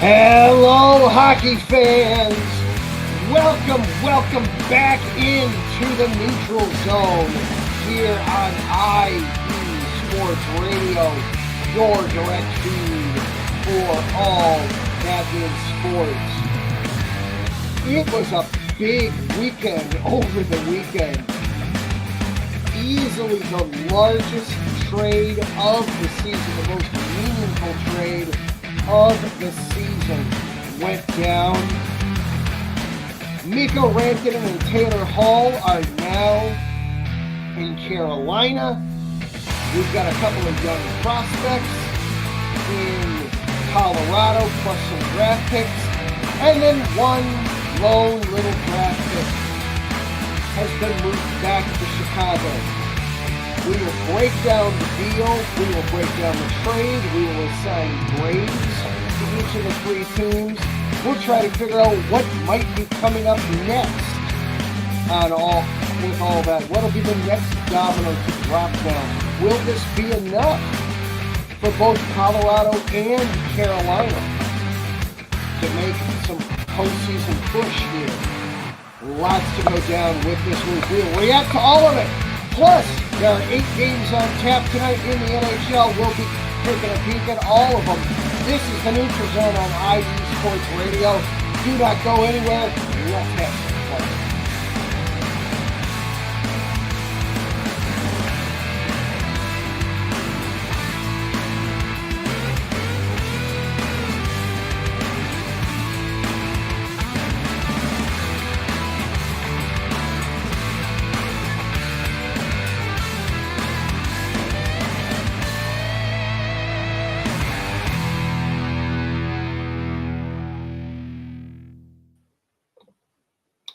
Hello, hockey fans. Welcome back into the neutral zone here on IE Sports Radio, your direct feed for all that is sports. It was a big weekend over the weekend. Easily the largest trade of the season, the most meaningful trade of the season went down. Mikko, Rantanen, and Taylor Hall are now in Carolina. We've got a couple of young prospects in Colorado, plus some draft picks, and then one lone little draft pick has been moved back to Chicago. We will break down the deal, we will break down the trade, we will assign grades to each of the three teams. We'll try to figure out what might be coming up next with all that. What'll be the next domino to drop down? Will this be enough for both Colorado and Carolina to make some postseason push here? Lots to go down with this week. We'll react to all of it. Plus, there are 8 games on tap tonight in the NHL. We'll be taking a peek at all of them. This is the Neutral Zone on IE Sports Radio. Do not go anywhere. Let's have some fun.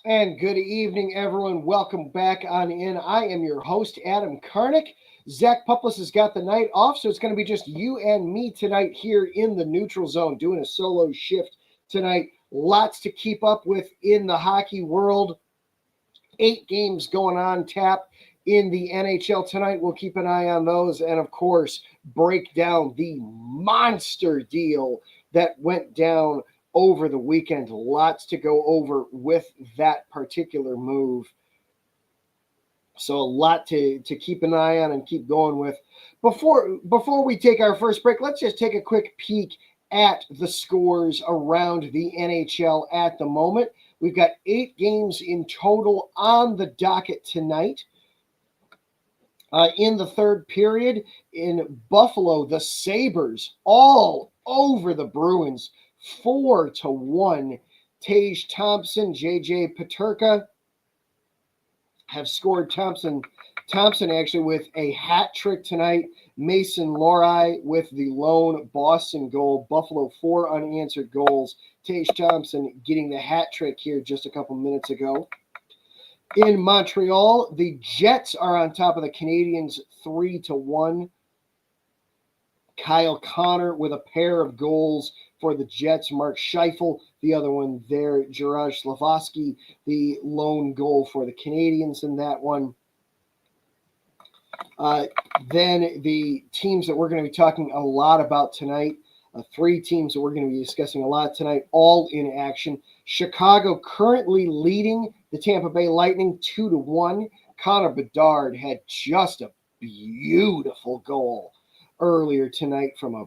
And good evening, everyone. Welcome back on in. I am your host, Adam Karnick. Zach Puplis has got the night off, so it's going to be just you and me tonight here in the Neutral Zone, doing a solo shift tonight. Lots to keep up with in the hockey world. 8 games going on tap in the NHL tonight. We'll keep an eye on those and, of course, break down the monster deal that went down over the weekend. Lots to go over with that particular move. So a lot to keep an eye on and keep going with. Before we take our first break, let's just take a quick peek at the scores around the NHL at the moment. We've got 8 games in total on the docket tonight. In the third period in Buffalo, the Sabres all over the Bruins. 4-1. Tage Thompson, JJ Peterka have scored. Thompson actually with a hat trick tonight. Mason Lohrei with the lone Boston goal. Buffalo 4 unanswered goals. Tage Thompson getting the hat trick here just a couple minutes ago. In Montreal, the Jets are on top of the Canadiens 3-1. Kyle Connor with a pair of goals for the Jets. Mark Scheifele, the other one there. Juraj Slafkovsky, the lone goal for the Canadiens in that one. Then the teams that we're going to be talking a lot about tonight, 3 teams that we're going to be discussing a lot tonight, all in action. Chicago currently leading the Tampa Bay Lightning 2-1. Connor Bedard had just a beautiful goal earlier tonight from a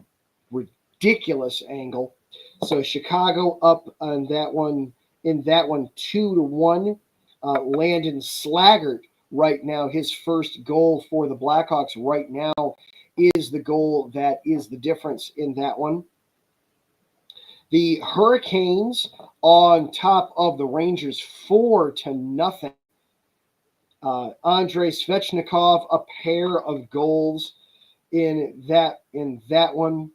ridiculous angle. So Chicago up on that one, in that one 2-1. Landon Slaggert right now, his first goal for the Blackhawks right now is the goal that is the difference in that one. The Hurricanes on top of the Rangers 4-0. Andrei Svechnikov, a pair of goals in that one.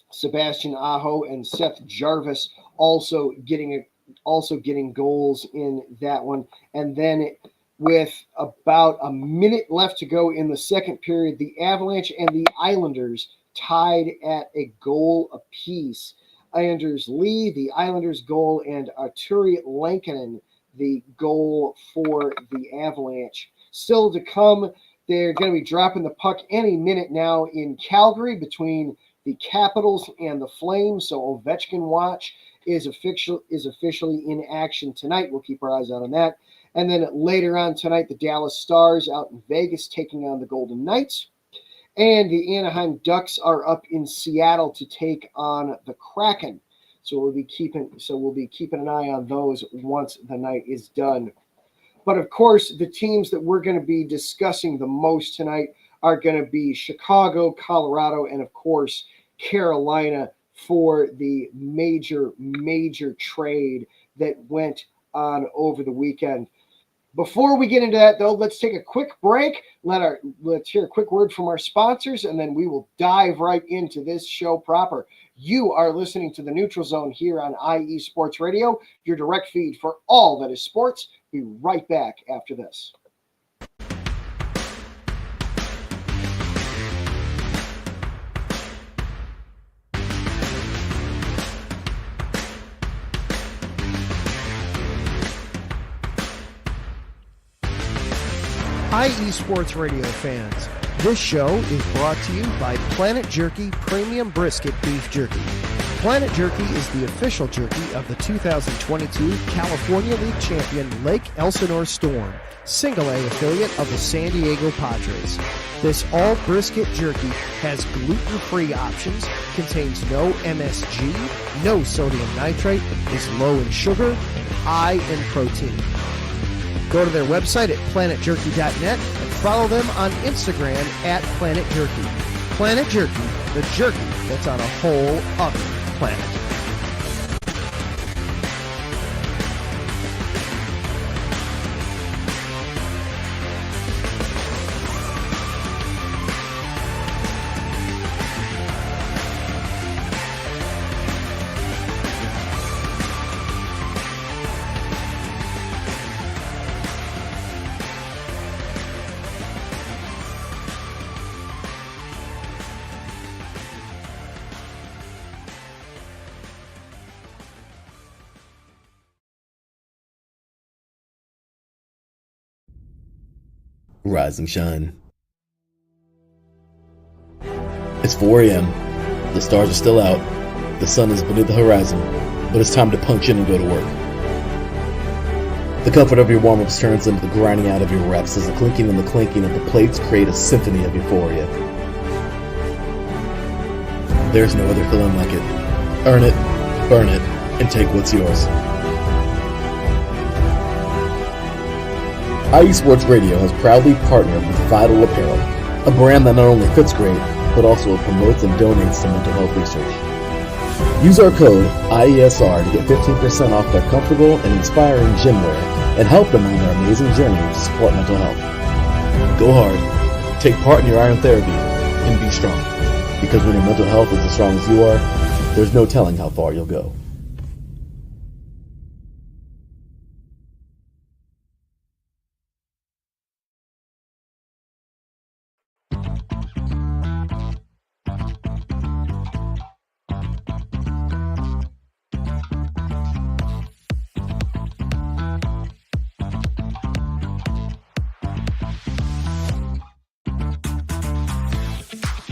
Sebastian Aho and Seth Jarvis also getting goals in that one. And then with about a minute left to go in the second period, the Avalanche and the Islanders tied at a goal apiece. Islanders lead, the Islanders goal, and Arturi Lankinen the goal for the Avalanche. Still to come, they're going to be dropping the puck any minute now in Calgary between the Capitals and the Flames. So Ovechkin watch is officially in action tonight. We'll keep our eyes out on that. And then later on tonight, the Dallas Stars out in Vegas taking on the Golden Knights. And the Anaheim Ducks are up in Seattle to take on the Kraken. So we'll be keeping an eye on those once the night is done. But of course, the teams that we're going to be discussing the most tonight are going to be Chicago, Colorado, and of course, Carolina for the major trade that went on over the weekend. Before we get into that, though, let's take a quick break. Let's hear a quick word from our sponsors, and then we will dive right into this show proper. You are listening to the Neutral Zone here on IE Sports Radio, your direct feed for all that is sports. Be right back after this. IE Sports Radio fans, this show is brought to you by Planet Jerky Premium Brisket Beef Jerky. Planet Jerky is the official jerky of the 2022 California League champion Lake Elsinore Storm, Single A affiliate of the San Diego Padres. This all brisket jerky has gluten-free options, contains no MSG, no sodium nitrate, is low in sugar, and high in protein. Go to their website at planetjerky.net and follow them on Instagram at Planet Jerky. Planet Jerky, the jerky that's on a whole other planet. Rise and shine. It's 4 a.m. The stars are still out. The sun is beneath the horizon, but it's time to punch in and go to work. The comfort of your warm-ups turns into the grinding out of your reps as the clinking and the clanking of the plates create a symphony of euphoria. There's no other feeling like it. Earn it, burn it, and take what's yours. IE Sports Radio has proudly partnered with Vital Apparel, a brand that not only fits great, but also promotes and donates to mental health research. Use our code IESR to get 15% off their comfortable and inspiring gym wear and help them on their amazing journey to support mental health. Go hard, take part in your iron therapy, and be strong. Because when your mental health is as strong as you are, there's no telling how far you'll go.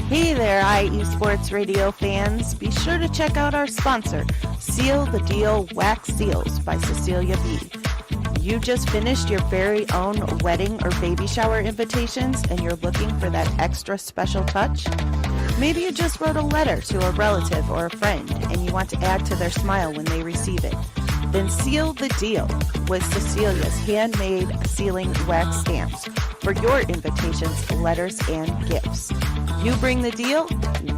Hey there, IE Sports Radio fans. Be sure to check out our sponsor, Seal the Deal Wax Seals by Cecilia B. You just finished your very own wedding or baby shower invitations and you're looking for that extra special touch? Maybe you just wrote a letter to a relative or a friend and you want to add to their smile when they receive it. Then seal the deal with Cecilia's handmade sealing wax stamps for your invitations, letters, and gifts. You bring the deal,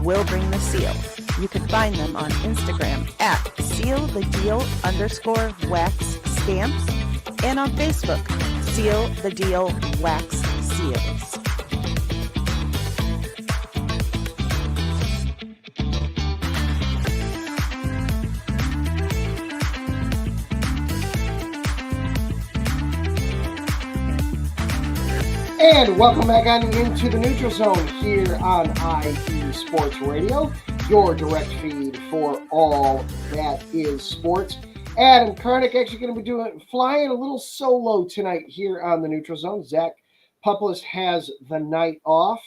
we'll bring the seal. You can find them on Instagram at sealthedeal_wax stamps and on Facebook, Seal the Deal Wax Seals. And welcome back on into the Neutral Zone here on IE Sports Radio, your direct feed for all that is sports. Adam Karnick actually going to be flying a little solo tonight here on the Neutral Zone. Zach Puplis has the night off.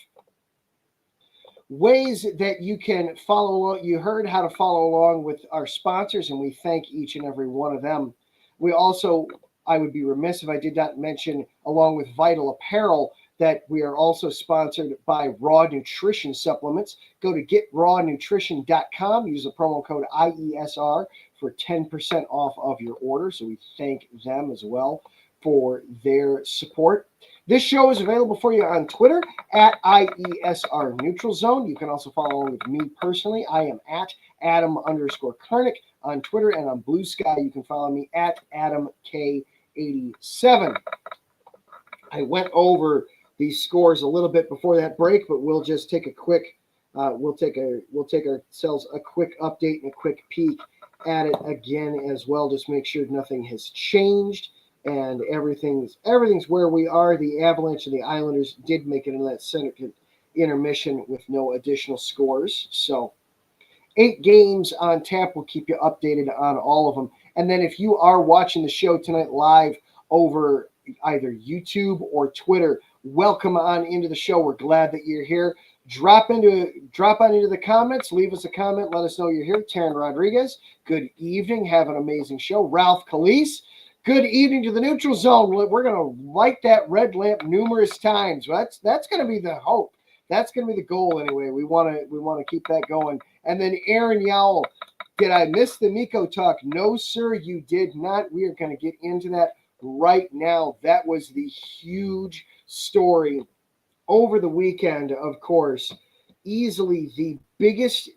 ways that you can follow along. You heard how to follow along with our sponsors, and we thank each and every one of them. We also, I would be remiss if I did not mention, along with Vital Apparel, that we are also sponsored by Raw Nutrition Supplements. Go to getrawnutrition.com. Use the promo code IESR for 10% off of your order. So we thank them as well for their support. This show is available for you on Twitter at IESR Neutral Zone. You can also follow along with me personally. I am at Adam_Karnick on Twitter, and on Blue Sky, you can follow me at AdamK87. I went over these scores a little bit before that break, but we'll just take a quick we'll take ourselves a quick update and a quick peek at it again as well. Just make sure nothing has changed and everything's where we are. The Avalanche and the Islanders did make it in that second intermission with no additional scores. So 8 games on tap. We'll keep you updated on all of them. And then if you are watching the show tonight live over either YouTube or Twitter, welcome on into the show. We're glad that you're here. Drop on into the comments. Leave us a comment. Let us know you're here. Taryn Rodriguez, good evening. Have an amazing show. Ralph Calise, good evening to the Neutral Zone. We're going to light that red lamp numerous times. That's going to be the hope. That's going to be the goal anyway. We want to keep that going. And then Aaron Yowell, did I miss the Mikko talk? No, sir, you did not. We are going to get into that right now. That was the huge story over the weekend, of course. Easily the biggest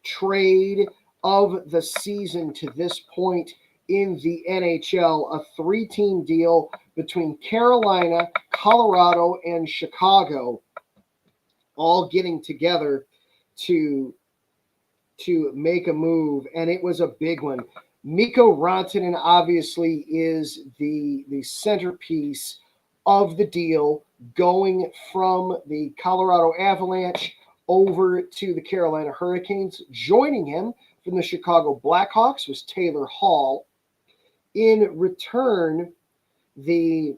trade of the season to this point in the NHL, a 3-team deal between Carolina, Colorado, and Chicago, all getting together to make a move, and it was a big one. Mikko Rantanen obviously is the centerpiece of the deal, going from the Colorado Avalanche over to the Carolina Hurricanes. Joining him from the Chicago Blackhawks was Taylor Hall. In return, the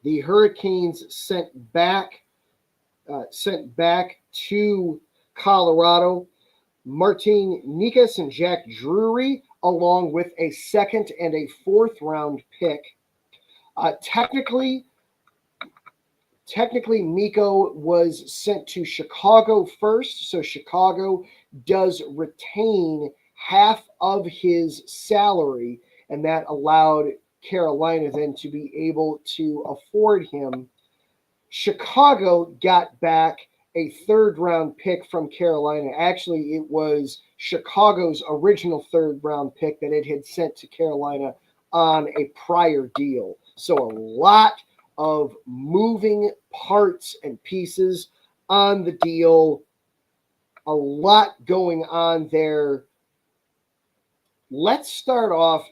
Hurricanes sent back to Colorado Martin Nikas and Jack Drury, along with a second and a 4th round pick. Technically, Mikko was sent to Chicago first, so Chicago does retain half of his salary, and that allowed Carolina then to be able to afford him. Chicago got back a 3rd round pick from Carolina. Actually, it was Chicago's original 3rd round pick that it had sent to Carolina on a prior deal. So a lot of moving parts and pieces on the deal. A lot going on there. Let's start off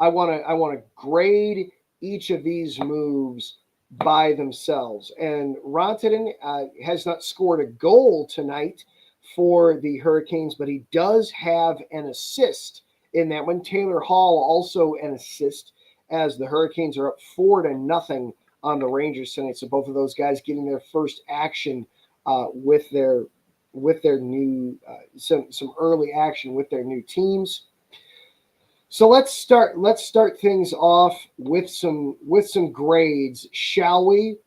I want to grade each of these moves by themselves. And Rantanen has not scored a goal tonight for the Hurricanes, but he does have an assist in that one. Taylor Hall also an assist, as the Hurricanes are up 4-0 on the Rangers tonight. So both of those guys getting their first action with their new some early action with their new teams. So let's start things off with some grades, shall we?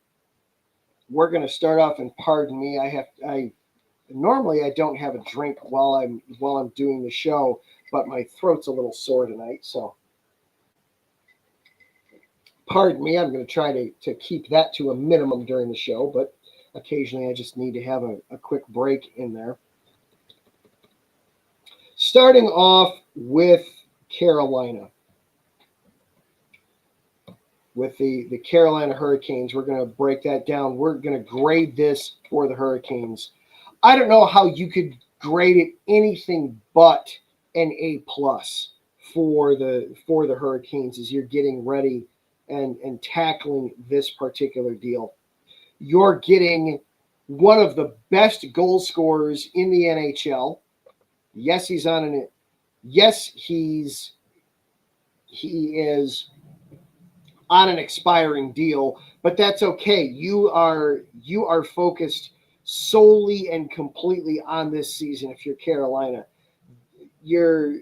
We're going to start off, and pardon me, normally I don't have a drink while I'm doing the show, but my throat's a little sore tonight, so pardon me. I'm going to try to keep that to a minimum during the show, but occasionally I just need to have a quick break in there. Starting off with Carolina. With the Carolina Hurricanes, we're going to break that down. We're going to grade this for the Hurricanes. I don't know how you could grade it anything but an A+ for the Hurricanes as you're getting ready and tackling this particular deal. You're getting one of the best goal scorers in the NHL. Yes, he is on an expiring deal, but that's okay. You are focused solely and completely on this season if you're Carolina. You're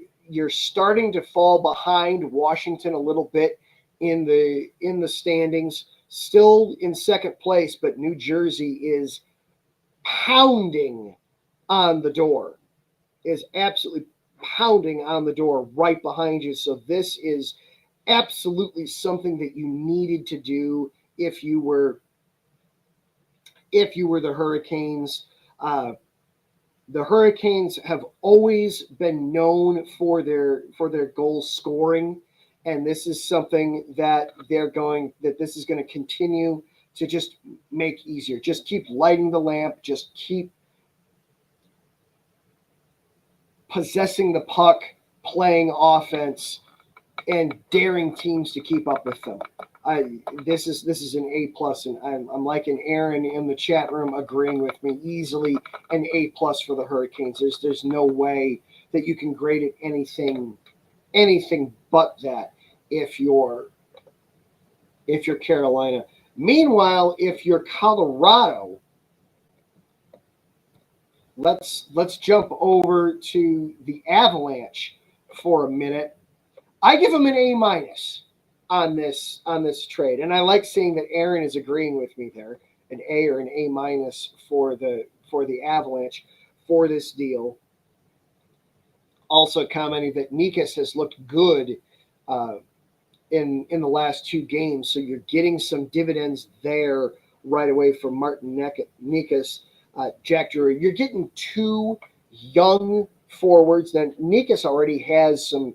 starting to fall behind Washington a little bit in the standings, still in second place, but New Jersey is pounding on the door, is absolutely pounding on the door right behind you. So this is absolutely something that you needed to do if you were the Hurricanes. The Hurricanes have always been known for their goal scoring, and this is something that this is going to continue to just make easier. Just keep lighting the lamp. Just keep possessing the puck, playing offense, and daring teams to keep up with them. This is an A+, and I'm liking Aaron in the chat room agreeing with me. Easily an A+ for the Hurricanes. There's no way that you can grade it anything but that if you're Carolina. Meanwhile, if you're Colorado, let's jump over to the Avalanche for a minute. I give them an A- on this trade, and I like seeing that Aaron is agreeing with me there. An A or an A- for the Avalanche for this deal. Also commenting that Nikas has looked good in the last 2 games, so you're getting some dividends there right away from Martin Nikas. Jack Drury, you're getting 2 young forwards. Then Nikas already has some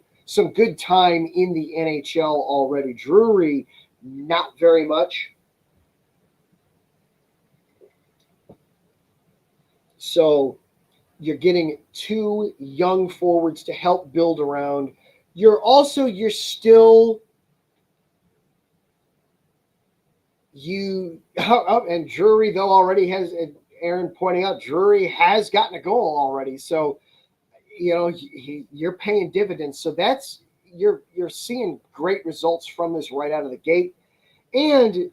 good time in the NHL already. Drury, not very much. So you're getting 2 young forwards to help build around. You're still and Drury, though, already has, Aaron pointing out, Drury has gotten a goal already. So, you're paying dividends. So that's, you're seeing great results from this right out of the gate. And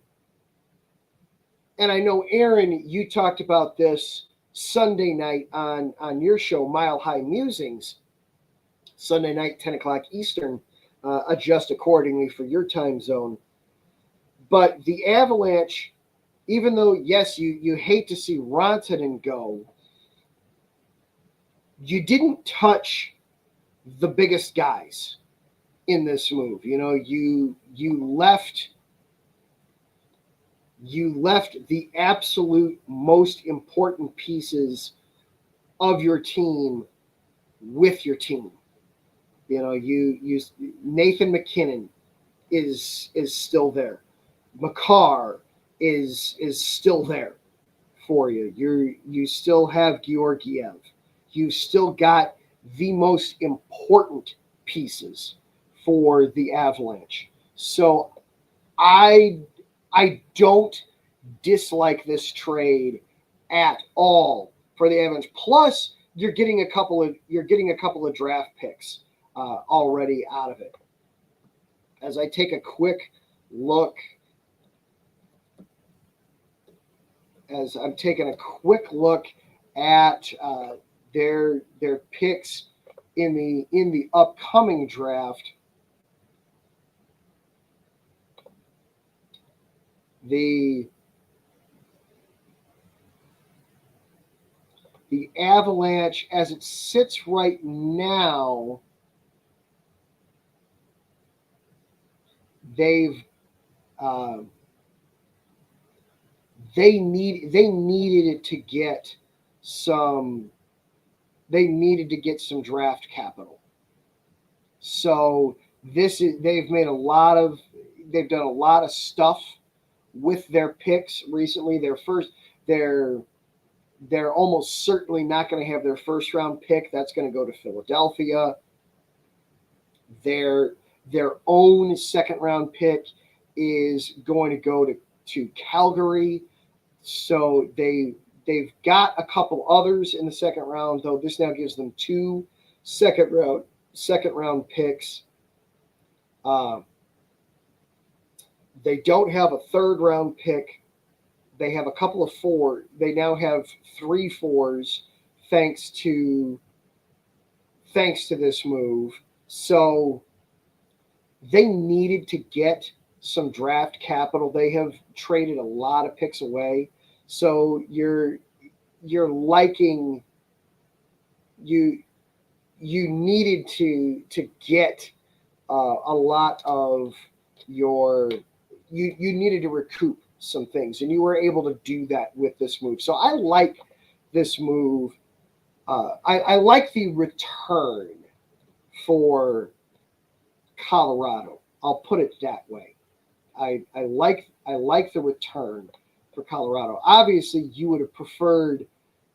I know, Aaron, you talked about this Sunday night on your show, Mile High Musings. Sunday night, 10 o'clock Eastern. Adjust accordingly for your time zone. But the Avalanche, even though, yes, you hate to see Rantanen go, you didn't touch the biggest guys in this move. You left the absolute most important pieces of your team with your team. Nathan McKinnon is still there. Makar is still there for you. You still have Georgiev. You still got the most important pieces for the Avalanche. So I don't dislike this trade at all for the Avalanche. Plus, you're getting a couple of draft picks already out of it. As I take a quick look, as I'm taking a quick look at their picks in the upcoming draft, the Avalanche, as it sits right now, they needed to get some draft capital. So they've done a lot of stuff with their picks recently. They're almost certainly not going to have their first round pick. That's going to go to Philadelphia. Their own second round pick is going to go to Calgary. So they've got a couple others in the second round, though this now gives them 2 second round picks. They don't have a third round pick, They have a couple of four. They now have 3 fours thanks to this move. So they needed to get some draft capital. They have traded a lot of picks away. So you're liking you needed to get a lot of your you needed to recoup some things, and you were able to do that with this move. So I like this move. I like the return for Colorado. I'll put it that way. I like the return for Colorado. Obviously, you would have preferred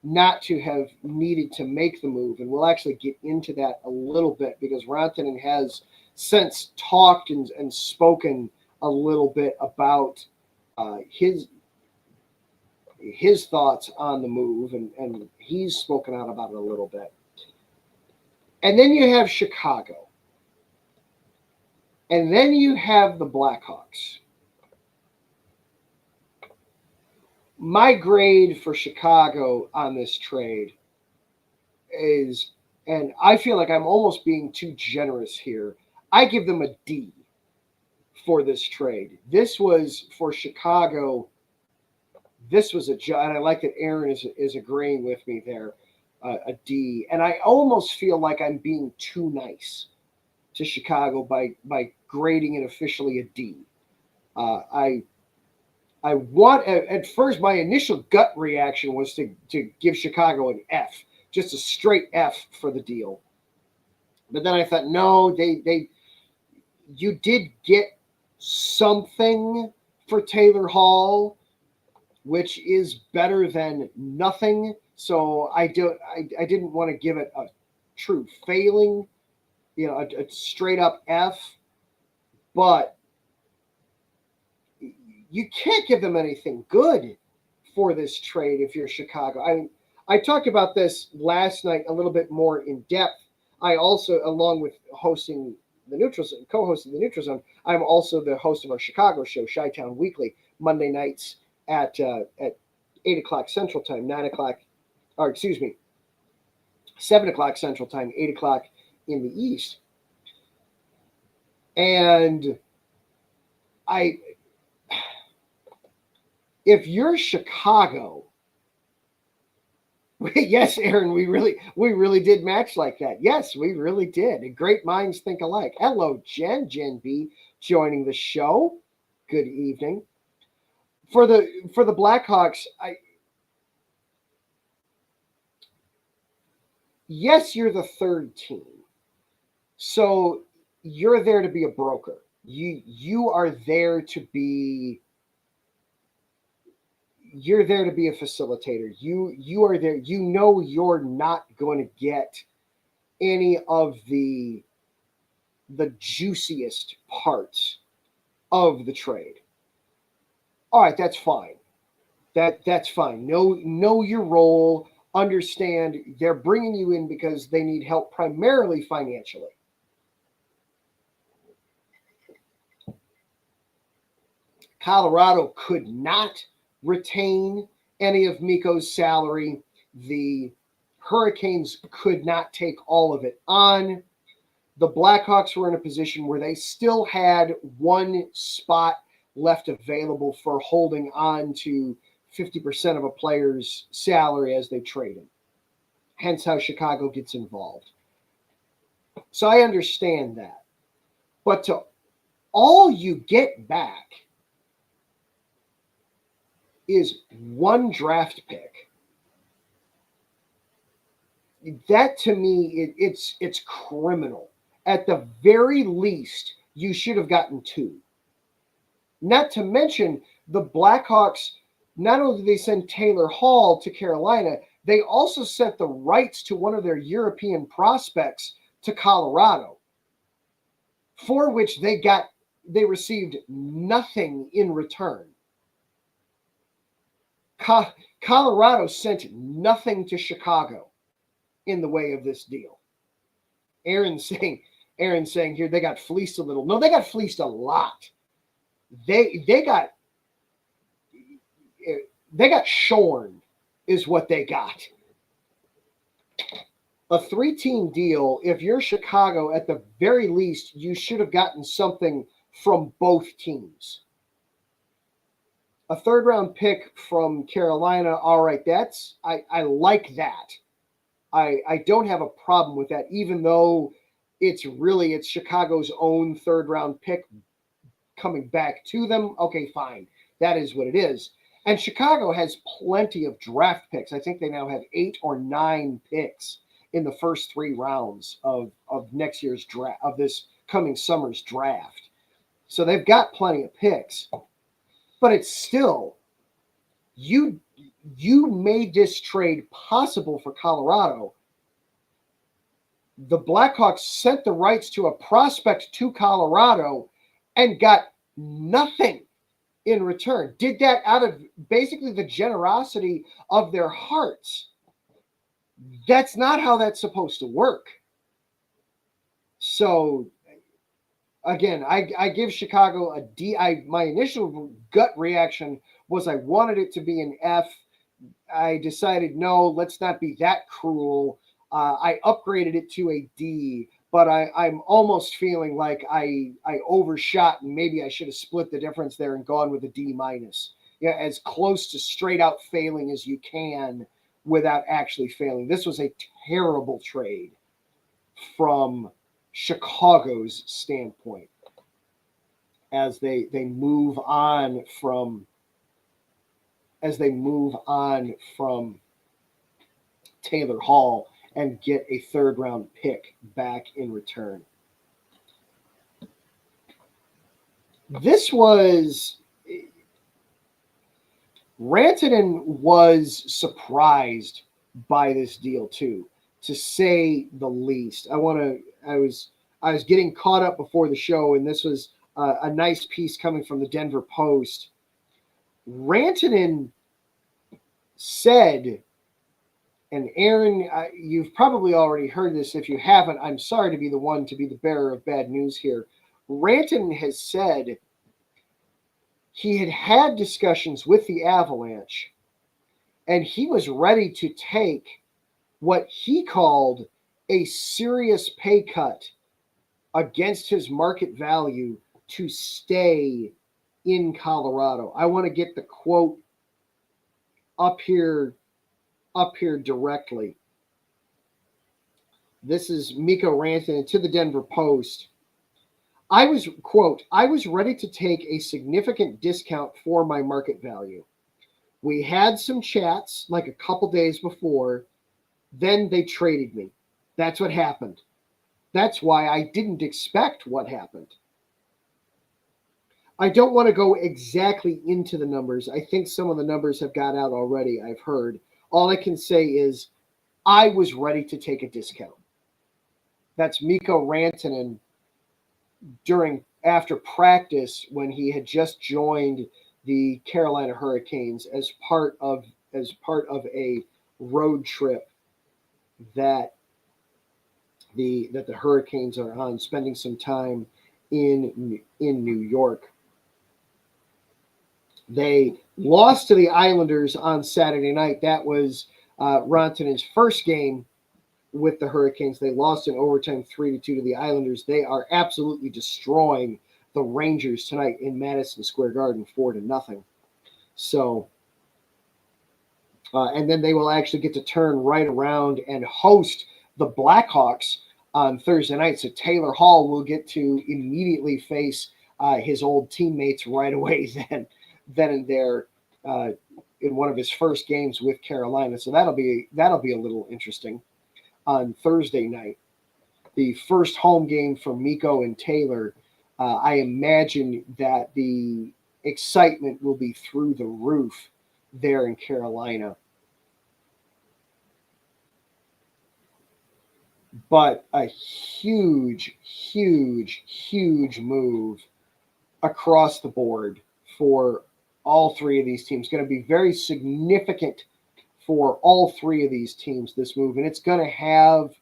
not to have needed to make the move, and we'll actually get into that a little bit because Rantanen has since talked and spoken a little bit about his thoughts on the move, and he's spoken out about it a little bit. And then you have Chicago. And then you have the Blackhawks. My grade for Chicago on this trade is, and I feel like I'm almost being too generous here, I give them a D for this trade. This was for Chicago. This was and I like that Aaron is agreeing with me there, a D. And I almost feel like I'm being too nice to Chicago by grading it officially a D. I want at first my initial gut reaction was to give Chicago an F, just a straight F for the deal. But then I thought, no, you did get something for Taylor Hall, which is better than nothing. So I didn't want to give it a true failing, a straight up F, but you can't give them anything good for this trade if you're Chicago. I talked about this last night a little bit more in depth. I also, along with hosting the Neutral Zone, co-hosting the Neutral Zone, I'm also the host of our Chicago show, Chi-Town Weekly, Monday nights at 8 o'clock Central Time, 7 o'clock Central Time, 8 o'clock in the East. And if you're Chicago, yes, Aaron, we really did match like that. Yes, we really did. And great minds think alike. Hello, Jen B, joining the show. Good evening. For the Blackhawks, yes, you're the third team. So you're there to be a broker. You are there to be. You're there to be a facilitator. You are there. You're not going to get any of the juiciest parts of the trade. All right, that's fine. That's fine. Know your role. Understand they're bringing you in because they need help primarily financially. Colorado could not retain any of Mikko's salary. The Hurricanes could not take all of it on. The Blackhawks were in a position where they still had one spot left available for holding on to 50% of a player's salary as they trade him. Hence how Chicago gets involved. So I understand that. But to all you get back is one draft pick. That to me, it's criminal. At the very least, you should have gotten 2. Not to mention the Blackhawks, not only did they send Taylor Hall to Carolina, they also sent the rights to one of their European prospects to Colorado, for which they received nothing in return. Colorado sent nothing to Chicago in the way of this deal. Aaron's saying here they got fleeced a little. No, they got fleeced a lot. They got They got shorn is what they got. A 3-team deal, if you're Chicago, at the very least, you should have gotten something from both teams. A 3rd-round pick from Carolina, all right, I like that. I don't have a problem with that, even though it's Chicago's own 3rd-round pick coming back to them. Okay, fine. That is what it is. And Chicago has plenty of draft picks. I think they now have 8 or 9 picks in the first 3 rounds of next year's draft, of this coming summer's draft. So they've got plenty of picks. But it's still, you made this trade possible for Colorado. The Blackhawks sent the rights to a prospect to Colorado and got nothing in return. Did that out of basically the generosity of their hearts. That's not how that's supposed to work. So, again, I give Chicago a D. My initial gut reaction was I wanted it to be an F. I decided, no, let's not be that cruel. I upgraded it to a D, but I'm almost feeling like I overshot, and maybe I should have split the difference there and gone with a D minus. Yeah, as close to straight out failing as you can without actually failing. This was a terrible trade from Chicago's standpoint as they move on from Taylor Hall and get a 3rd-round pick back in return. Rantanen was surprised by this deal too, to say the least. I was getting caught up before the show, and this was a nice piece coming from the Denver Post. Rantanen said, and Aaron, you've probably already heard this. If you haven't, I'm sorry to be the one to be the bearer of bad news here. Rantanen has said he had discussions with the Avalanche, and he was ready to take what he called a serious pay cut against his market value to stay in Colorado. I want to get the quote up here directly. This is Mikko Rantanen to the Denver Post. I was ready to take a significant discount for my market value. We had some chats like a couple days before. Then they traded me. That's what happened. That's why I didn't expect what happened. I don't want to go exactly into the numbers. I think some of the numbers have got out already, I've heard. All I can say is I was ready to take a discount. That's Mikko Rantanen after practice when he had just joined the Carolina Hurricanes as part of a road trip that the Hurricanes are on, spending some time in New York. They lost to the Islanders on Saturday night. That was Rantanen's first game with the Hurricanes. They lost in overtime 3-2 to the Islanders. They are absolutely destroying the Rangers tonight in Madison Square Garden 4-0. So, and then they will actually get to turn right around and host the Blackhawks on Thursday night. So Taylor Hall will get to immediately face his old teammates right away then and there in one of his first games with Carolina. So that'll be a little interesting. On Thursday night, the first home game for Mikko and Taylor, I imagine that the excitement will be through the roof there in Carolina. But a huge, huge, huge move across the board for all 3 of these teams. Going to be very significant for all 3 of these teams, this move, and it's going to have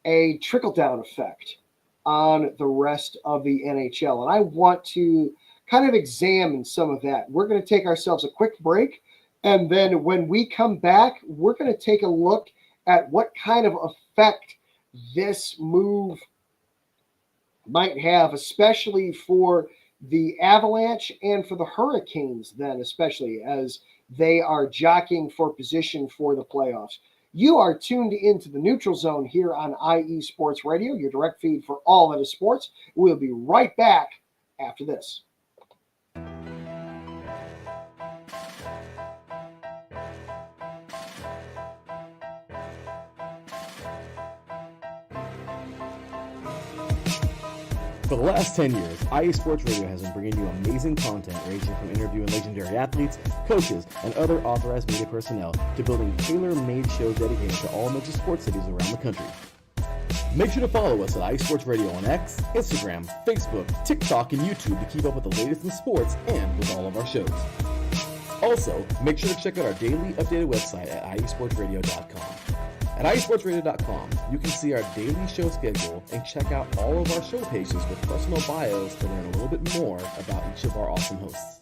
a trickle-down effect on the rest of the NHL. And I want to kind of examine some of that. We're going to take ourselves a quick break, And then when we come back, we're going to take a look at what kind of effect this move might have, especially for the Avalanche and for the Hurricanes, then, especially as they are jockeying for position for the playoffs. You are tuned into the Neutral Zone here on IE Sports Radio, your direct feed for all that is sports. We'll be right back after this. For the last 10 years, IE Sports Radio has been bringing you amazing content ranging from interviewing legendary athletes, coaches, and other authorized media personnel to building tailor-made shows dedicated to all major sports cities around the country. Make sure to follow us at IE Sports Radio on X, Instagram, Facebook, TikTok, and YouTube to keep up with the latest in sports and with all of our shows. Also, make sure to check out our daily updated website at iesportsradio.com. At iesportsradio.com, you can see our daily show schedule and check out all of our show pages with personal bios to learn a little bit more about each of our awesome hosts.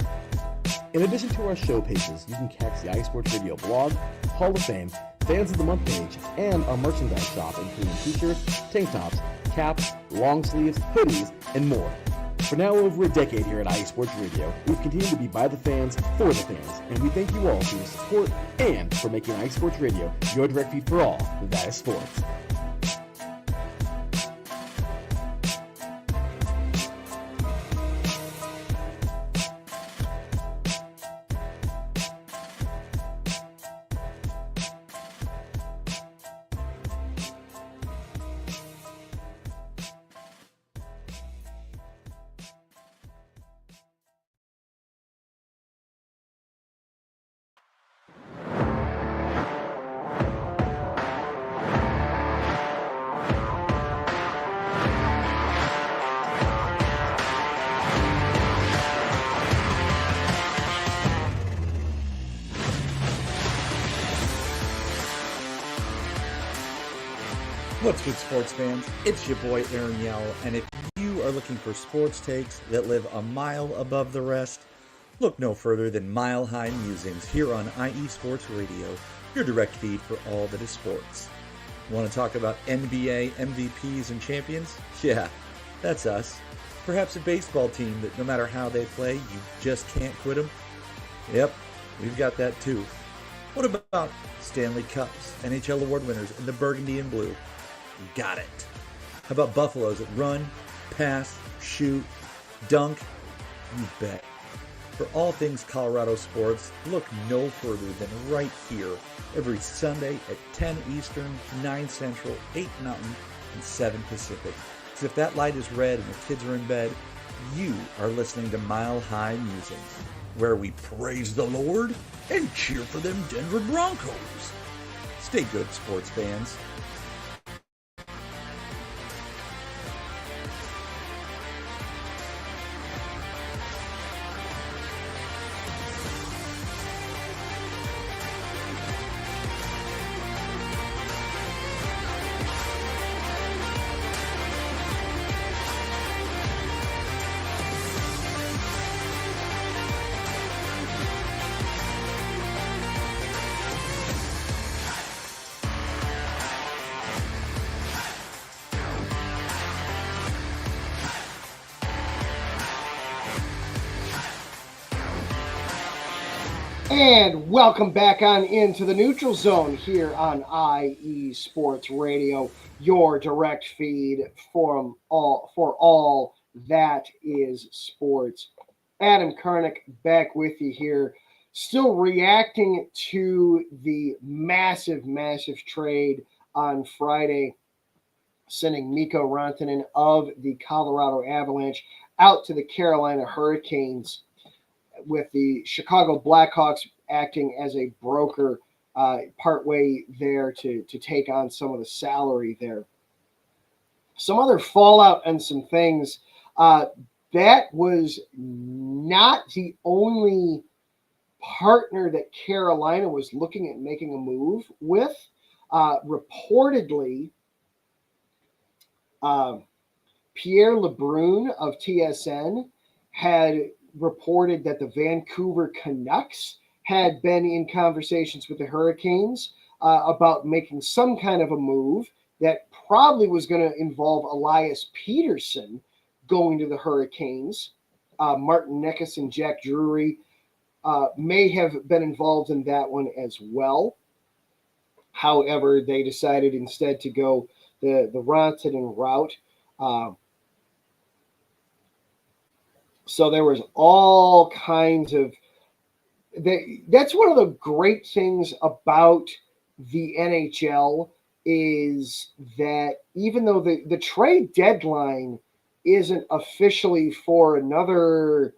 In addition to our show pages, you can catch the iSports Radio blog, Hall of Fame, Fans of the Month page, and our merchandise shop, including t-shirts, tank tops, caps, long sleeves, hoodies, and more. For now over a decade here at iSports Radio, we've continued to be by the fans, for the fans, and we thank you all for your support and for making iSports Radio your direct feed for all that is sports. What's good, sports fans? It's your boy Aaron Yell, and if you are looking for sports takes that live a mile above the rest, look no further than Mile High Musings here on IE Sports Radio, your direct feed for all that is sports. Want to talk about NBA MVPs and champions? Yeah, that's us. Perhaps a baseball team that no matter how they play, you just can't quit them? Yep, we've got that too. What about Stanley Cups, NHL award winners in the burgundy and blue? Got it. How about Buffaloes that run, pass, shoot, dunk? You bet. For all things Colorado sports, look no further than right here every Sunday at 10 Eastern, 9 Central, 8 Mountain, and 7 Pacific. Because if that light is red and the kids are in bed, you are listening to Mile High Musings, where we praise the Lord and cheer for them Denver Broncos. Stay good, sports fans. And welcome back on into the Neutral Zone here on IE Sports Radio, your direct feed for all that is sports. Adam Karnick back with you here, still reacting to the massive trade on Friday, sending Mikko Rantanen of the Colorado Avalanche out to the Carolina Hurricanes, with the Chicago Blackhawks acting as a broker partway there to take on some of the salary there. Some other fallout and some things. That was not the only partner that Carolina was looking at making a move with. Reportedly, Pierre LeBrun of TSN had reported that the Vancouver Canucks had been in conversations with the Hurricanes about making some kind of a move that probably was going to involve Elias Peterson going to the Hurricanes. Martin Necas and Jack Drury may have been involved in that one as well. However, they decided instead to go the Rantanen route. So there was all kinds of that's one of the great things about the NHL is that even though the trade deadline isn't officially for another,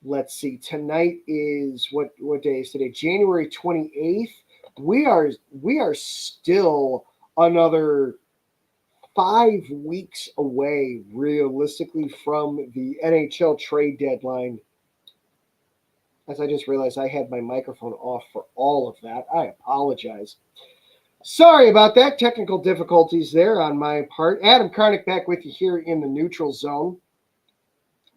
let's see, tonight is what day is today? January 28th. We are still another 5 weeks away realistically from the NHL trade deadline. As I just realized I had my microphone off for all of that. I apologize. Sorry about that. Technical difficulties there on my part. Adam Karnick back with you here in the neutral zone.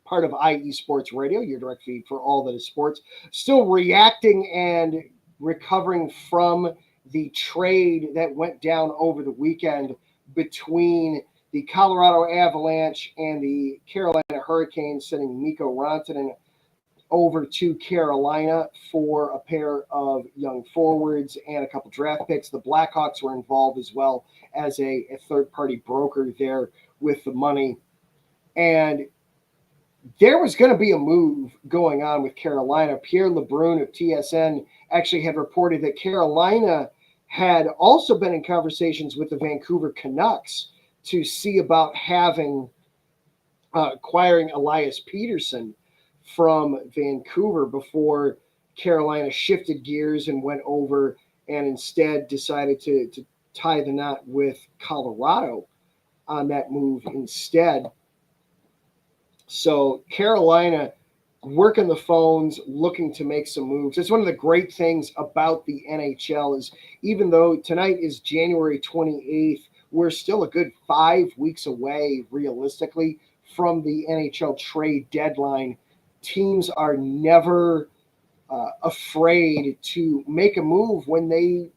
Part of IE Sports Radio, your direct feed for all that is sports. Still reacting and recovering from the trade that went down over the weekend between the Colorado Avalanche and the Carolina Hurricanes, sending Mikko Rantanen over to Carolina for a pair of young forwards and a couple draft picks. The Blackhawks were involved as well as a third-party broker there with the money. And there was going to be a move going on with Carolina. Pierre LeBrun of TSN actually had reported that Carolina had also been in conversations with the Vancouver Canucks to see about acquiring Elias Peterson from Vancouver before Carolina shifted gears and went over and instead decided to tie the knot with Colorado on that move instead. So Carolina working the phones, looking to make some moves. It's one of the great things about the NHL is even though tonight is January 28th, we're still a good 5 weeks away realistically from the NHL trade deadline. Teams are never afraid to make a move when they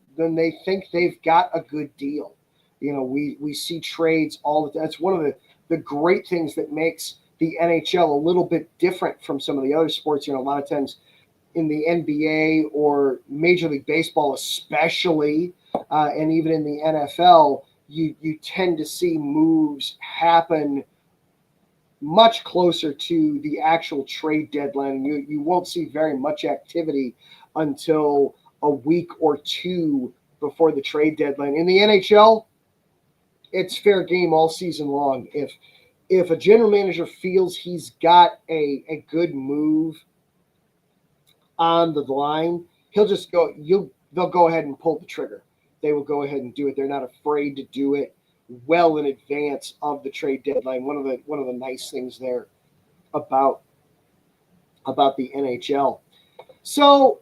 think they've got a good deal. You know, we see trades all the time. That's one of the great things that makes the NHL a little bit different from some of the other sports. You know, a lot of times in the NBA or Major League Baseball especially, and even in the NFL, you tend to see moves happen much closer to the actual trade deadline. You won't see very much activity until a week or two before the trade deadline. In the NHL, it's fair game all season long. If a general manager feels he's got a good move on the line, he'll just go. They'll go ahead and pull the trigger. They will go ahead and do it. They're not afraid to do it well in advance of the trade deadline. One of the nice things there about the NHL. So,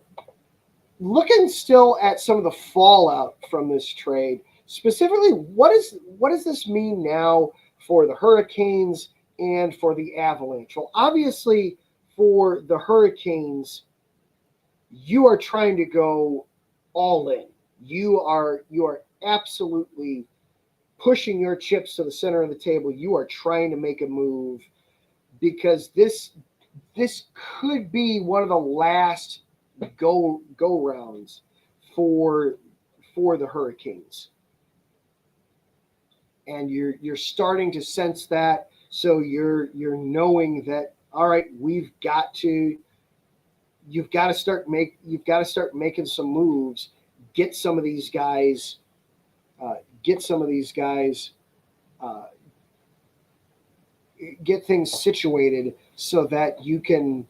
looking still at some of the fallout from this trade, specifically, what does this mean now for the Hurricanes and for the Avalanche? Well, obviously, for the Hurricanes, you are trying to go all in. You are absolutely pushing your chips to the center of the table. You are trying to make a move because this could be one of the last go rounds for the Hurricanes. And you're starting to sense that, so you're knowing that, all right, you've got to start making some moves, get some of these guys, get things situated so that you can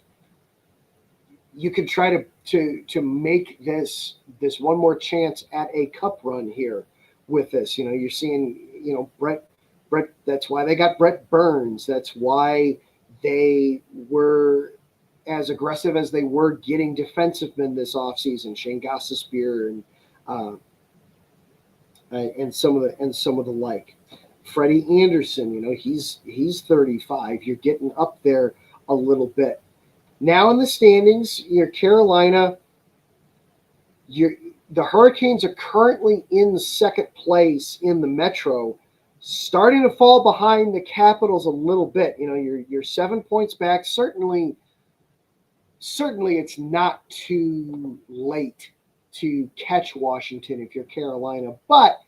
try to make this one more chance at a cup run here with this. You know, you're seeing, you know, Brett, that's why they got Brett Burns. That's why they were as aggressive as they were getting defensive men this offseason, Shane Gostisbehere and some of the like. Freddie Anderson, you know, he's 35. You're getting up there a little bit. Now in the standings, Carolina The Hurricanes are currently in second place in the Metro, starting to fall behind the Capitals a little bit. You're 7 points back. Certainly it's not too late to catch Washington if you're Carolina, but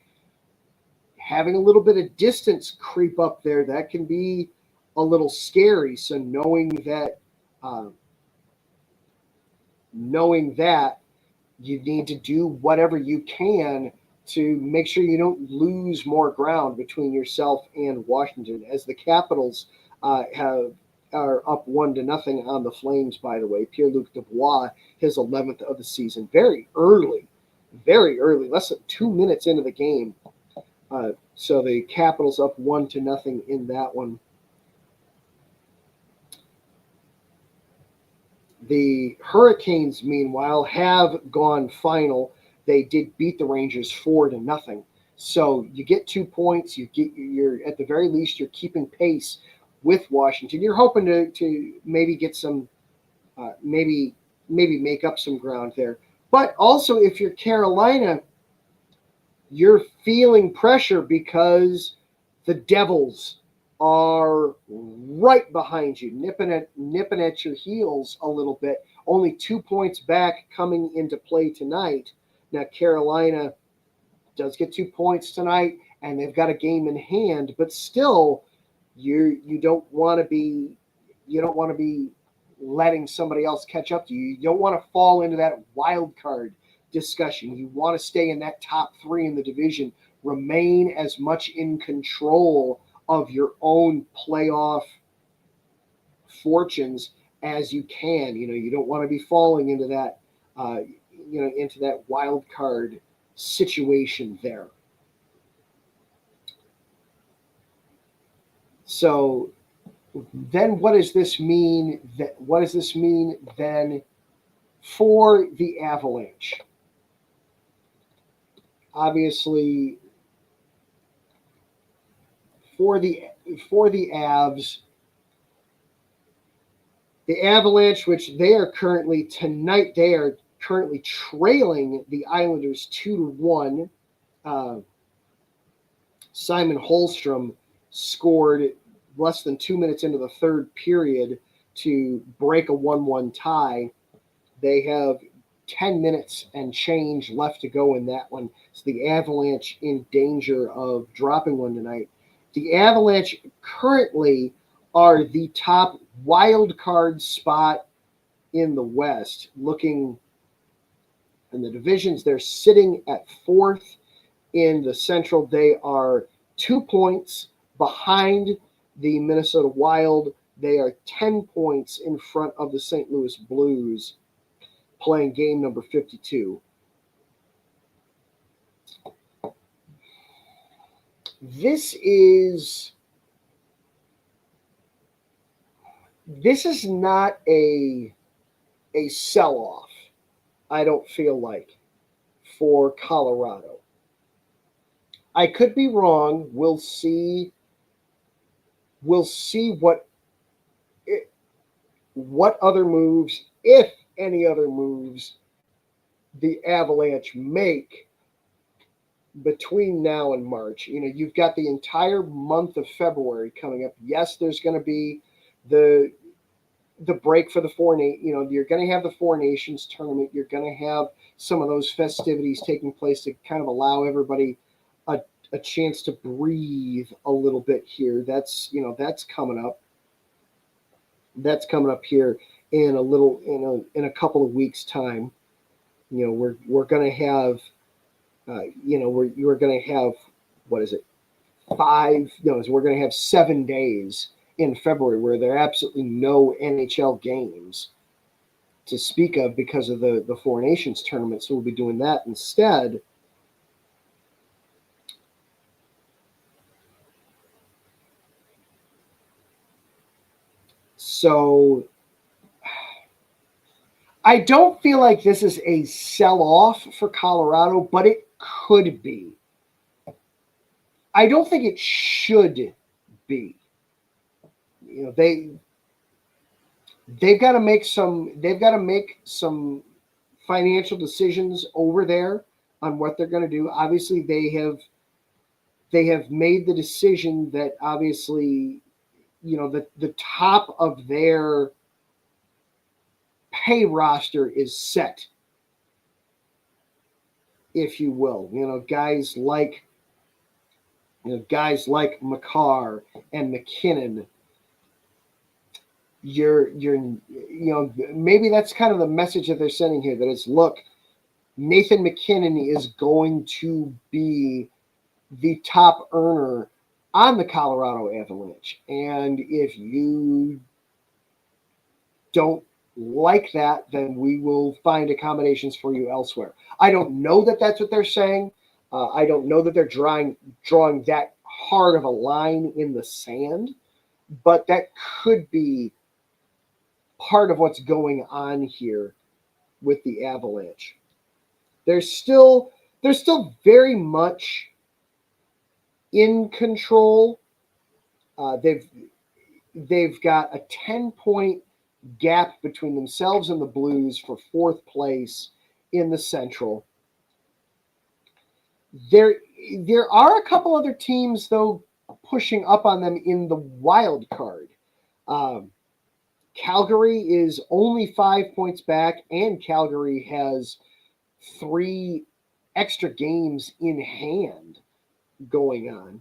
having a little bit of distance creep up there, that can be a little scary. So knowing that you need to do whatever you can to make sure you don't lose more ground between yourself and Washington, as the Capitals are up 1-0 on the Flames, by the way. Pierre-Luc Dubois, his 11th of the season, very early, less than 2 minutes into the game. So the Capitals up 1-0 in that one. The Hurricanes, meanwhile, have gone final. They did beat the Rangers 4-0. So you get 2 points. You're at the very least you're keeping pace with Washington. You're hoping to maybe get some, maybe make up some ground there. But also, if you're Carolina, you're feeling pressure because the Devils are right behind you, nipping at your heels a little bit. Only 2 points back coming into play tonight. Now Carolina does get 2 points tonight, and they've got a game in hand, but still, you don't want to be letting somebody else catch up to you. You don't want to fall into that wild card discussion. You want to stay in that top 3 in the division, remain as much in control of your own playoff fortunes as you can. You don't want to be falling into that, into that wild card situation there. So then what does this mean then for the Avalanche? Obviously, for the Avs, the Avalanche, which they are currently trailing the Islanders 2-1. Simon Holmstrom scored less than 2 minutes into the third period to break a 1-1 tie. They have 10 minutes and change left to go in that one. So the Avalanche in danger of dropping one tonight. The Avalanche currently are the top wild card spot in the West. Looking in the divisions, they're sitting at 4th. In the Central, they are 2 points behind the Minnesota Wild. They are 10 points in front of the St. Louis Blues, playing game number 52. This is not a sell-off, I don't feel like, for Colorado. I could be wrong. We'll see what other moves, if any other moves, the Avalanche make between now and March. You've got the entire month of February coming up. Yes, there's going to be the break for the you're going to have the Four Nations tournament. You're going to have some of those festivities taking place to kind of allow everybody a chance to breathe a little bit here. That's coming up. That's coming up here in a couple of weeks' time. We're going to have you're going to have, what is it, 5? No, we're going to have 7 days in February where there are absolutely no NHL games to speak of because of the Four Nations tournament. So we'll be doing that instead. So I don't feel like this is a sell-off for Colorado, but it could be. I don't think it should be. They've got to make some financial decisions over there on what they're going to do. Obviously, they have made the decision that obviously, the top of their pay roster is set, if you will. Guys like McCarr and McKinnon. Maybe that's kind of the message that they're sending here, that it's, look, Nathan McKinnon is going to be the top earner on the Colorado Avalanche. And if you don't like that, then we will find accommodations for you elsewhere. I don't know that that's what they're saying. I don't know that they're drawing that hard of a line in the sand, but that could be part of what's going on here with the Avalanche. They're still very much in control. They've got a 10-point gap between themselves and the Blues for fourth place in the Central. There are a couple other teams, though, pushing up on them in the wild card. Calgary is only 5 points back, and Calgary has 3 extra games in hand going on.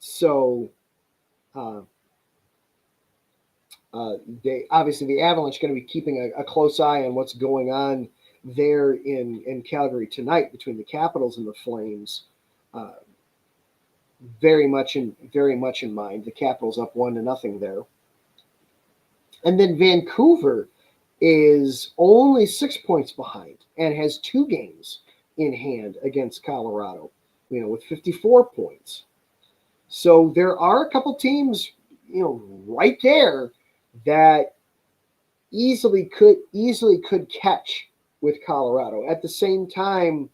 So the Avalanche are going to be keeping a close eye on what's going on there in Calgary tonight between the Capitals and the Flames. Very much in mind. The Capitals up 1-0 there. And then Vancouver is only 6 points behind and has 2 games in hand against Colorado, with 54 points. So there are a couple teams, right there that easily could catch with Colorado. At the same time,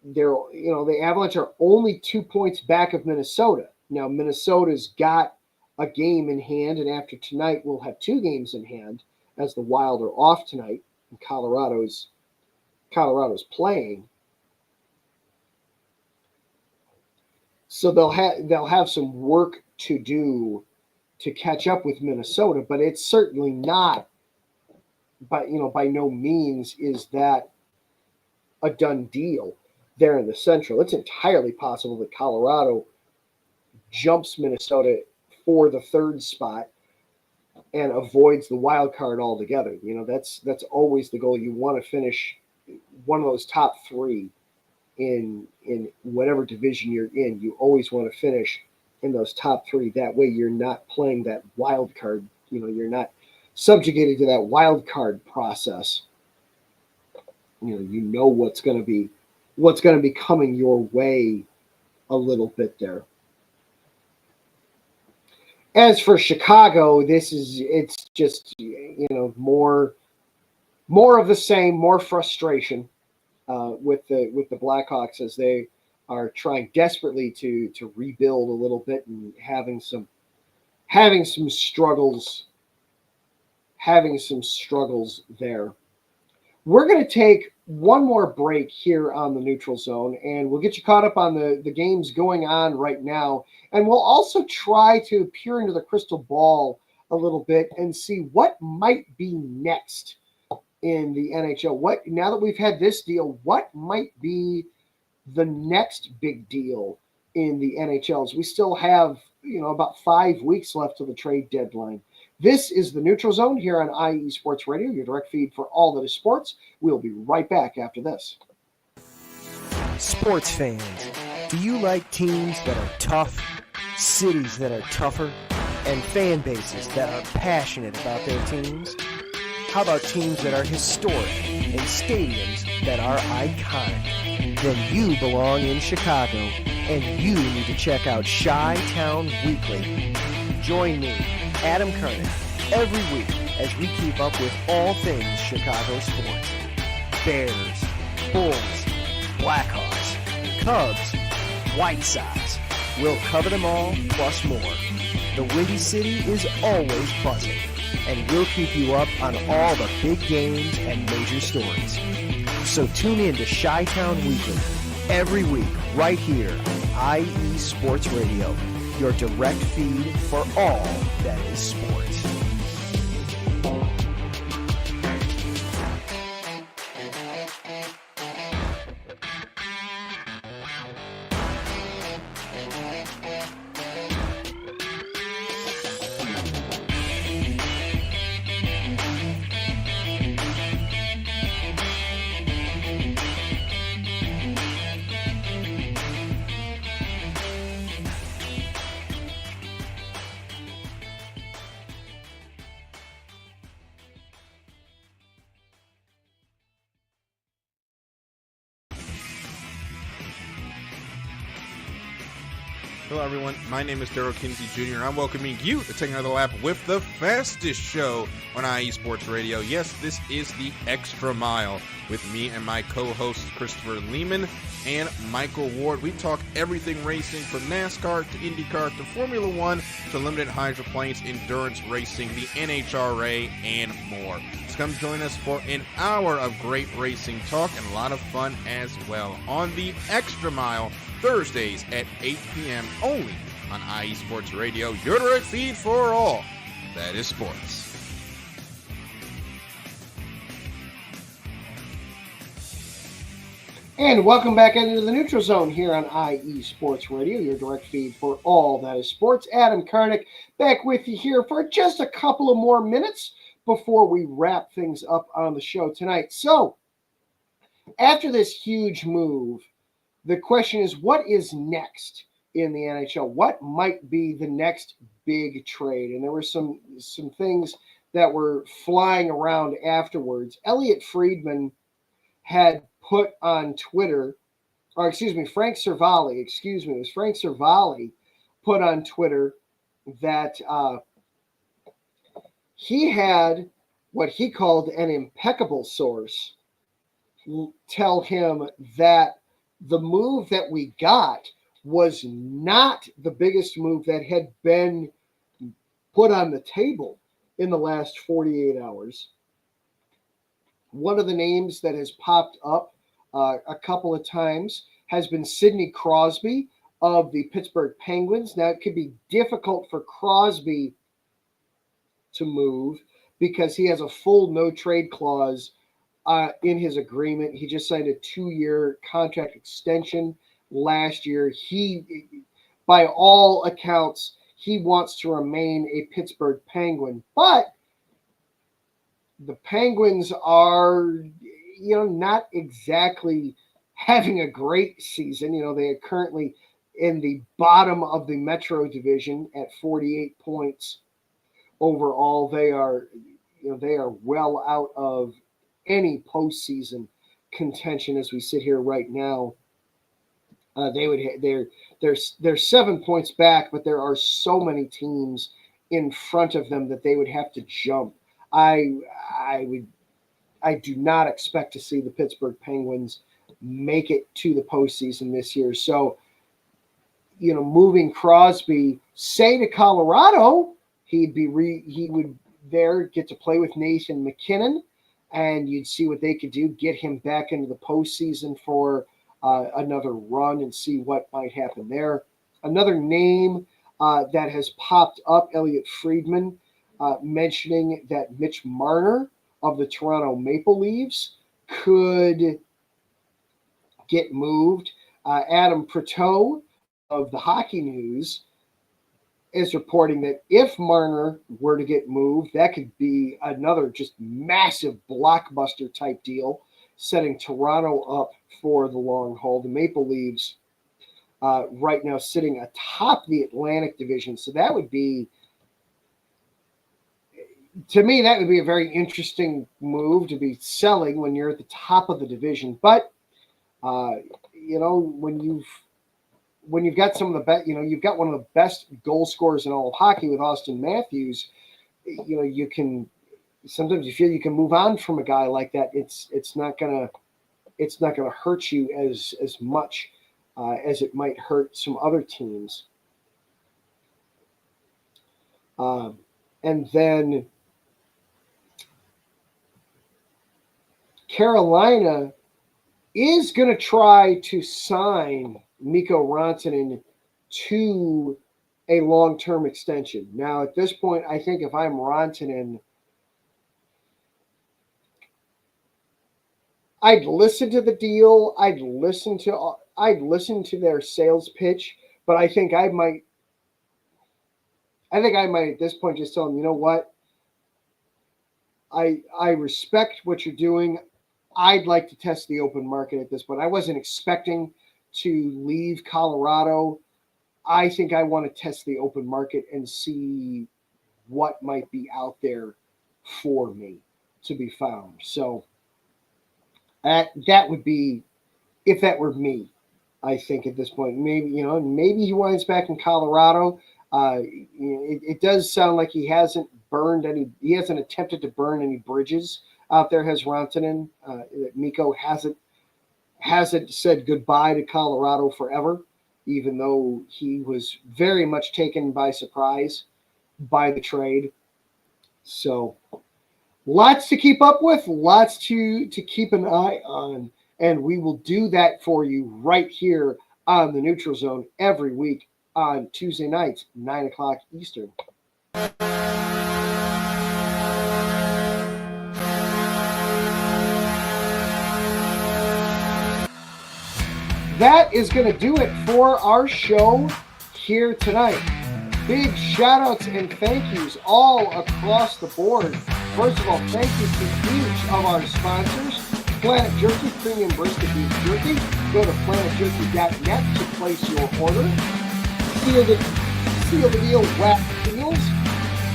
the Avalanche are only 2 points back of Minnesota. Now, Minnesota's got a game in hand, and after tonight, we'll have 2 games in hand, as the Wild are off tonight and Colorado's playing. So they'll have some work to do to catch up with Minnesota, but it's certainly not. But by no means is that a done deal there in the Central. It's entirely possible that Colorado jumps Minnesota for the 3rd spot and avoids the wild card altogether. That's always the goal. You want to finish one of those top 3 in whatever division you're in. You always want to finish in those top 3. That way you're not playing that wild card. You're not subjugated to that wild card process. What's going to be coming your way a little bit there. As for Chicago, it's just more of the same, more frustration with the Blackhawks as they are trying desperately to rebuild a little bit and having some struggles there. We're going to take one more break here on the Neutral Zone, and we'll get you caught up on the games going on right now. And we'll also try to peer into the crystal ball a little bit and see what might be next in the NHL. Now that we've had this deal, what might be the next big deal in the NHL? As we still have, about 5 weeks left to the trade deadline. This is the Neutral Zone here on IE Sports Radio, your direct feed for all that is sports. We'll be right back after this. Sports fans, do you like teams that are tough, cities that are tougher, and fan bases that are passionate about their teams? How about teams that are historic and stadiums that are iconic? Then you belong in Chicago, and you need to check out Chi-Town Weekly. Join me, Adam Kernick, every week as we keep up with all things Chicago sports. Bears, Bulls, Blackhawks, Cubs, White Sox. We'll cover them all, plus more. The Windy City is always buzzing, and we'll keep you up on all the big games and major stories. So tune in to Chi-Town Weekly every week right here on IE Sports Radio, your direct feed for all that is sports. Hello, everyone. My name is Daryl Kinsey Jr., and I'm welcoming you to take another lap with the fastest show on IE Sports Radio. Yes, this is the Extra Mile with me and my co-hosts Christopher Lehman and Michael Ward. We talk everything racing from NASCAR to IndyCar to Formula One to limited hydroplanes, endurance racing, the NHRA, and more. So come join us for an hour of great racing talk and a lot of fun as well on the Extra Mile, Thursdays at 8 p.m. only on IE Sports Radio, your direct feed for all that is sports. And welcome back into the Neutral Zone here on IE Sports Radio, your direct feed for all that is sports. Adam Karnick back with you here for just a couple of more minutes before we wrap things up on the show tonight. So, after this huge move, the question is, what is next in the NHL? What might be the next big trade? And there were some things that were flying around afterwards. Elliot Friedman had put on Twitter, or excuse me, Frank Cervalli put on Twitter that he had what he called an impeccable source tell him that the move that we got was not the biggest move that had been put on the table in the last 48 hours. One of the names that has popped up a couple of times has been Sidney Crosby of the Pittsburgh Penguins. Now, it could be difficult for Crosby to move because he has a full no-trade clause in his agreement. He just signed a 2-year contract extension last year. He, by all accounts, he wants to remain a Pittsburgh Penguin. But the Penguins are, not exactly having a great season. They are currently in the bottom of the Metro Division at 48 points overall. They are well out of any postseason contention as we sit here right now. They're 7 points back, but there are so many teams in front of them that they would have to jump. I do not expect to see the Pittsburgh Penguins make it to the postseason this year. So, moving Crosby, say to Colorado, he would there get to play with Nathan McKinnon, and you'd see what they could do, get him back into the postseason for another run and see what might happen there. Another name that has popped up, Elliot Friedman, mentioning that Mitch Marner of the Toronto Maple Leafs could get moved. Adam Preteau of the Hockey News is reporting that if Marner were to get moved, that could be another just massive blockbuster type deal, setting Toronto up for the long haul. The Maple Leafs right now sitting atop the Atlantic Division. So that would be, to me, that would be a very interesting move to be selling when you're at the top of the division. But, when you've got some of the best, you've got one of the best goal scorers in all of hockey with Austin Matthews, you can, sometimes you feel you can move on from a guy like that. It's not gonna hurt you as much as it might hurt some other teams. And then Carolina is going to try to sign Mikko Rantanen to a long-term extension. Now, at this point, I think if I'm Rantanen, I'd listen to the deal. I'd listen to their sales pitch, but I think I might at this point just tell them, you know what? I respect what you're doing. I'd like to test the open market at this point. I wasn't expecting to leave Colorado. I think I want to test the open market and see what might be out there for me to be found. So that would be, if that were me, I think at this point, maybe he winds back in Colorado. It does sound like he hasn't attempted to burn any bridges out there, has Rantanen. Mikko hasn't said goodbye to Colorado forever, even though he was very much taken by surprise by the trade. So lots to keep up with, lots to keep an eye on, and we will do that for you right here on the Neutral Zone every week on Tuesday nights, 9 o'clock Eastern. That is going to do it for our show here tonight. Big shout outs and thank yous all across the board. First of all, thank you to each of our sponsors. Planet Jerky Premium Brisket Beef Jerky. Go to planetjerky.net to place your order. Seal the deal, Wax Seals.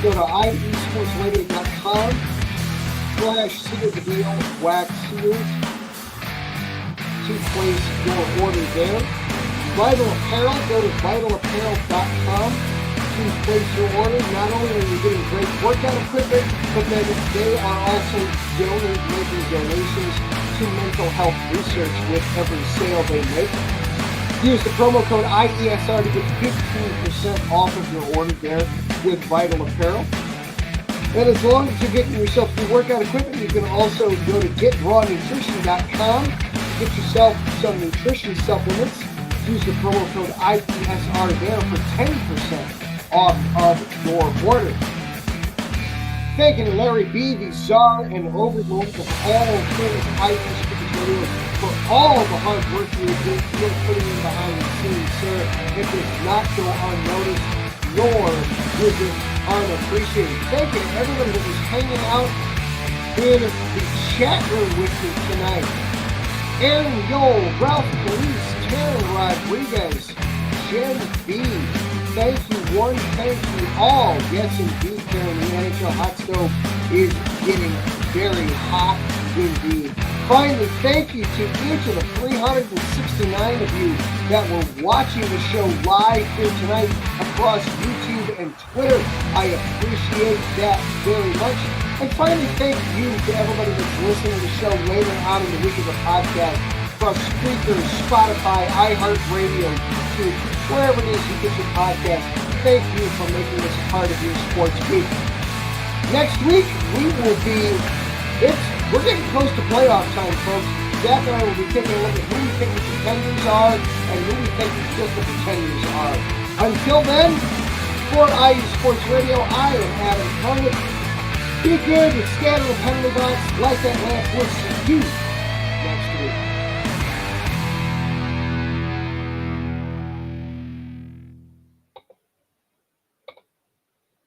Go to iesportsradio.com/seal the deal, Wax Seals to place your order there. Vital Apparel. Go to vitalapparel.com to place your order. Not only are you getting great workout equipment, but then they are also making donations to mental health research with every sale they make. Use the promo code IESR to get 15% off of your order there with Vital Apparel. And as long as you're getting yourself your workout equipment, you can also go to getrawnutrition.com to get yourself some nutrition supplements. Use the promo code IESR there for 10% off of your order. Thanking Larry B, the czar and overlord of all things IE Sports Radio, for all the hard work you're putting in behind the scenes, sir. It does not go unnoticed, nor is it unappreciated. Thanking everyone that was hanging out in the chat room with me tonight. Aaron Yole, Ralph Police, Karen Rodriguez, Jen B. Thank you one, thank you all. Yes, indeed, Karen, the NHL hot stove is getting very hot indeed. Finally, thank you to each of the 369 of you that were watching the show live here tonight across YouTube and Twitter. I appreciate that very much. And finally, thank you to everybody that's listening to the show later on in the week of the podcast across Spreaker, Spotify, iHeartRadio, YouTube, wherever it is you get your podcast. Thank you for making this part of your sports week. Next week, we're getting close to playoff time, folks. Zach and I will be taking a look at who we think the contenders are and who we think just the pretenders are. Until then, for IE Sports Radio, I am Adam Carnett. Be good and scatter the penalty box like that lamp. We'll see you next week.